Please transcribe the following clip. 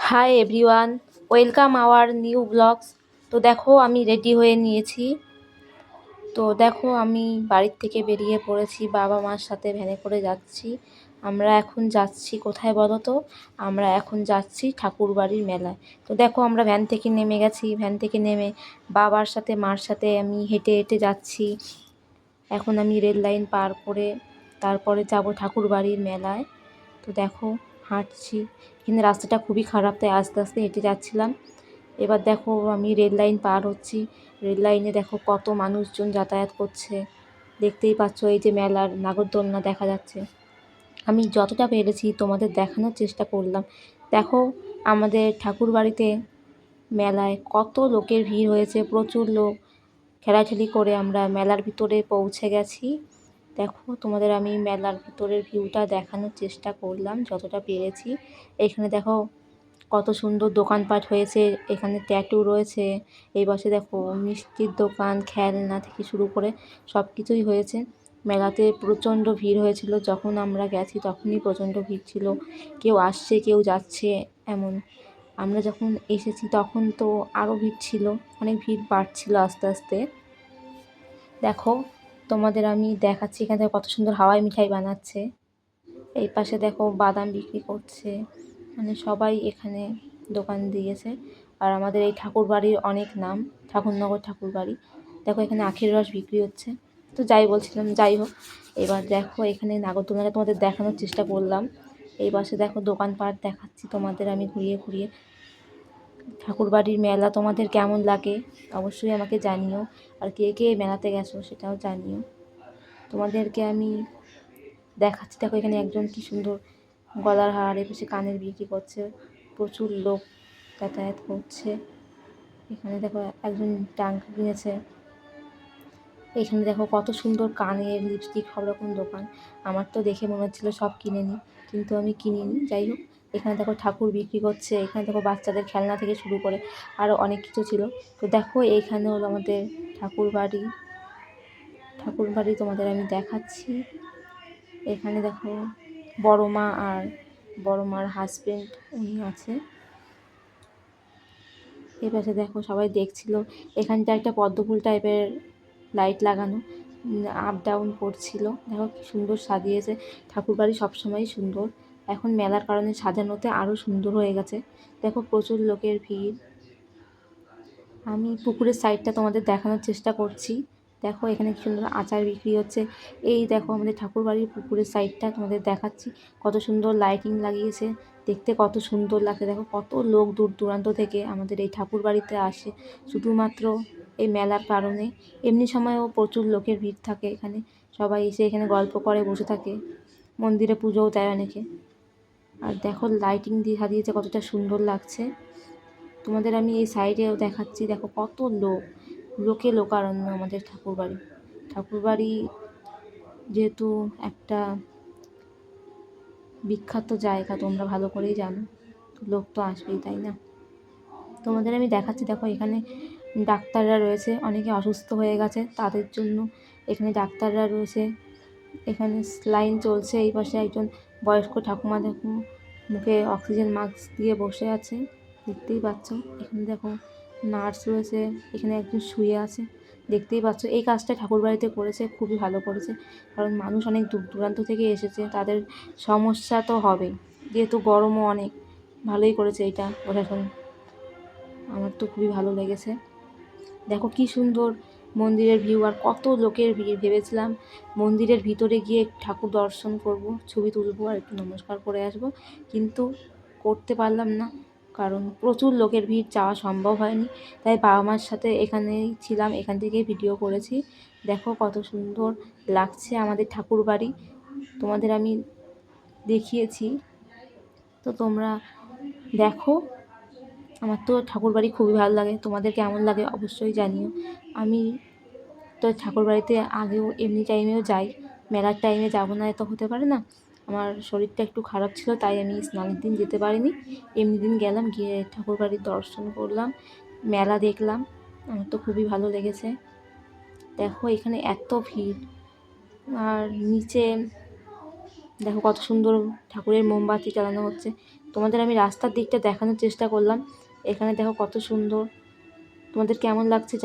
High everyone, welcome our new blogs. তো দেখো আমি রেডি হয়ে নিয়েছি। তো দেখো আমি বাড়ির থেকে বেরিয়ে পড়েছি, বাবা মার সাথে ভ্যানে করে যাচ্ছি। আমরা এখন যাচ্ছি কোথায় বলো তো? আমরা এখন যাচ্ছি ঠাকুরবাড়ির মেলায়। তো দেখো আমরা ভ্যান থেকে নেমে গেছি, ভ্যান থেকে নেমে বাবার সাথে মার সাথে আমি হেঁটে হেঁটে যাচ্ছি। এখন আমি রেল লাইন পার করে তারপরে যাব ঠাকুরবাড়ির মেলায়। তো দেখো হাঁটছি, কিন্তু রাস্তাটা খুবই খারাপ, তাই আস্তে আস্তে হেঁটে যাচ্ছিলাম। এবার দেখো আমি রেল লাইন পার হচ্ছি, রেল লাইনে দেখো কত মানুষজন যাতায়াত করছে। দেখতেই পাচ্ছ এই যে মেলার নাগরদোলনা দেখা যাচ্ছে। আমি যতটা পেরেছি তোমাদের দেখানোর চেষ্টা করলাম। দেখো আমাদের ঠাকুরবাড়িতে মেলায় কত লোকের ভিড় হয়েছে, প্রচুর লোক। ঠেলাঠেলি করে আমরা মেলার ভিতরে পৌঁছে গেছি। দেখো তোমাদের আমি মেলার ভিতরের ভিউটা দেখানোর চেষ্টা করলাম যতটা পেরেছি। এইখানে দেখো কত সুন্দর দোকানপাট হয়েছে, এখানে ট্যাটু রয়েছে। এই পাশে দেখো মিষ্টির দোকান, খেলনা থেকে শুরু করে সব কিছুই হয়েছে। মেলাতে প্রচণ্ড ভিড় হয়েছিল, যখন আমরা গেছি তখনই প্রচণ্ড ভিড় ছিল। কেউ আসছে কেউ যাচ্ছে এমন। আমরা যখন এসেছি তখন তো আরও ভিড় ছিল, অনেক ভিড় বাড়ছিল আস্তে আস্তে। দেখো তোমাদের আমি দেখাচ্ছি এখানে কত সুন্দর হাওয়াই মিঠাই বানাচ্ছে। এই পাশে দেখো বাদাম বিক্রি করছে, মানে সবাই এখানে দোকান দিয়েছে। আর আমাদের এই ঠাকুরবাড়ির অনেক নাম, ঠাকুরনগর ঠাকুরবাড়ি। দেখো এখানে আখের রস বিক্রি হচ্ছে। তো যাই বলছিলাম, যাই হোক, এবার দেখো এখানে নাগরদোলনাটা তোমাদের দেখানোর চেষ্টা করলাম। এই পাশে দেখো দোকানপাট দেখাচ্ছি তোমাদের আমি ঘুরিয়ে ঘুরিয়ে। ঠাকুরবাড়ির মেলা তোমাদের কেমন লাগে অবশ্যই আমাকে জানিও, আর কে কে মেলাতে গেছো সেটাও জানিও। তোমাদেরকে আমি দেখাচ্ছি, দেখো এখানে একজন কি সুন্দর গলার হার, এপাশে কানের বিক্রি করছে। প্রচুর লোক যাতায়াত করছে। এখানে দেখো একজন টাঙ্কি কিনেছে। এখানে দেখো কত সুন্দর কানের, লিপস্টিক, সব রকম দোকান। আমার তো দেখে মনে হচ্ছিলো সব কিনে নিই, কিন্তু আমি কিনিনি। যাই হোক, এখানে দেখো ঠাকুর বিক্রি করছে। এখানে দেখো বাচ্চাদের খেলনা থেকে শুরু করে আরও অনেক কিছু ছিল। তো দেখো এইখানে হলো আমাদের ঠাকুরবাড়ি। ঠাকুরবাড়ি তোমাদের আমি দেখাচ্ছি। এখানে দেখো বড় মা আর বড় মার হাজবেন্ড উনি আছে। এই পাশে দেখো সবাই দেখছিল। এখানটা একটা পদ্মফুল টাইপের লাইট লাগানো, আপ ডাউন করছিল। দেখো কি সুন্দর সাজিয়েছে। ঠাকুরবাড়ি সবসময়ই সুন্দর, এখন মেলার কারণে সাজানোতে আরও সুন্দর হয়ে গেছে। দেখো প্রচুর লোকের ভিড়। আমি পুকুরের সাইডটা তোমাদের দেখানোর চেষ্টা করছি। দেখো এখানে কি সুন্দর আচার বিক্রি হচ্ছে। এই দেখো আমাদের ঠাকুরবাড়ির পুকুরের সাইডটা তোমাদের দেখাচ্ছি, কত সুন্দর লাইটিং লাগিয়েছে। দেখতে কত সুন্দর লাগছে। দেখো কত লোক দূর দূরান্ত থেকে আমাদের এই ঠাকুরবাড়িতে আসে শুধুমাত্র এই মেলার কারণে। এমনি সময়ও প্রচুর লোকের ভিড় থাকে এখানে, সবাই এসে এখানে গল্প করে বসে থাকে। মন্দিরে পুজোও দেয় অনেকে। আর দেখো লাইটিং দিয়ে সাজিয়েছে, কতটা সুন্দর লাগছে। তোমাদের আমি এই সাইডেও দেখাচ্ছি, দেখো কত লোক, লোকে লোকারণ্য আমাদের ঠাকুরবাড়ি। ঠাকুরবাড়ি যেহেতু একটা বিখ্যাত জায়গা, তোমরা ভালো করেই জানো, লোক তো আসবেই, তাই না? তোমাদের আমি দেখাচ্ছি, দেখো এখানে ডাক্তাররা রয়েছে, অনেকে অসুস্থ হয়ে গেছে তাদের জন্য এখানে ডাক্তাররা রয়েছে। এখানে লাইন চলছে। এই পাশে একজন বয়স্ক ঠাকুমা দেখো মুখে অক্সিজেন মাস্ক দিয়ে বসে আছে, দেখতেই পাচ্ছ। এখানে দেখো নার্স রয়েছে, এখানে একজন শুয়ে আছে, দেখতেই পাচ্ছ। এই কাজটা ঠাকুরবাড়িতে করেছে, খুবই ভালো করেছে। কারণ মানুষ অনেক দূর দূরান্ত থেকে এসেছে, তাদের সমস্যা তো হবে, যেহেতু গরমও অনেক। ভালোই করেছে এটা প্রশাসন, আমার তো খুবই ভালো লেগেছে। দেখো কি সুন্দর মন্দিরের ভিউ, আর কত লোকের ভিড়। ভেবেছিলাম মন্দিরের ভিতরে গিয়ে ঠাকুর দর্শন করব, ছবি তুলবো আর একটু নমস্কার করে আসব, কিন্তু করতে পারলাম না, কারণ প্রচুর লোকের ভিড়, যাওয়া সম্ভব হয়নি। তাই বাবা মার সাথে এখানেই ছিলাম, এখান থেকেই ভিডিও করেছি। দেখো কত সুন্দর লাগছে আমাদের ঠাকুর বাড়ি, তোমাদের আমি দেখিয়েছি। তো তোমরা দেখো। আমার তো ঠাকুরবাড়ি খুবই ভালো লাগে, তোমাদের কেমন লাগে অবশ্যই জানিও। আমি তো ঠাকুরবাড়িতে আগেও এমনি টাইমেও যাই, মেলার টাইমে যাব না তো হতে পারে না। আমার শরীরটা একটু খারাপ ছিল, তাই আমি স্নানের দিন যেতে পারিনি। এমনি দিন গেলাম, গিয়ে ঠাকুরবাড়ির দর্শন করলাম, মেলা দেখলাম। আমার তো খুবই ভালো লেগেছে। দেখো এখানে এত ভিড়। আর নিচে দেখো কত সুন্দর ঠাকুরের মোমবাতি জ্বালানো হচ্ছে। তোমাদের আমি রাস্তার দিকটা দেখানোর চেষ্টা করলাম। এখানে দেখো কত সুন্দর, তোমাদের কেমন লাগছে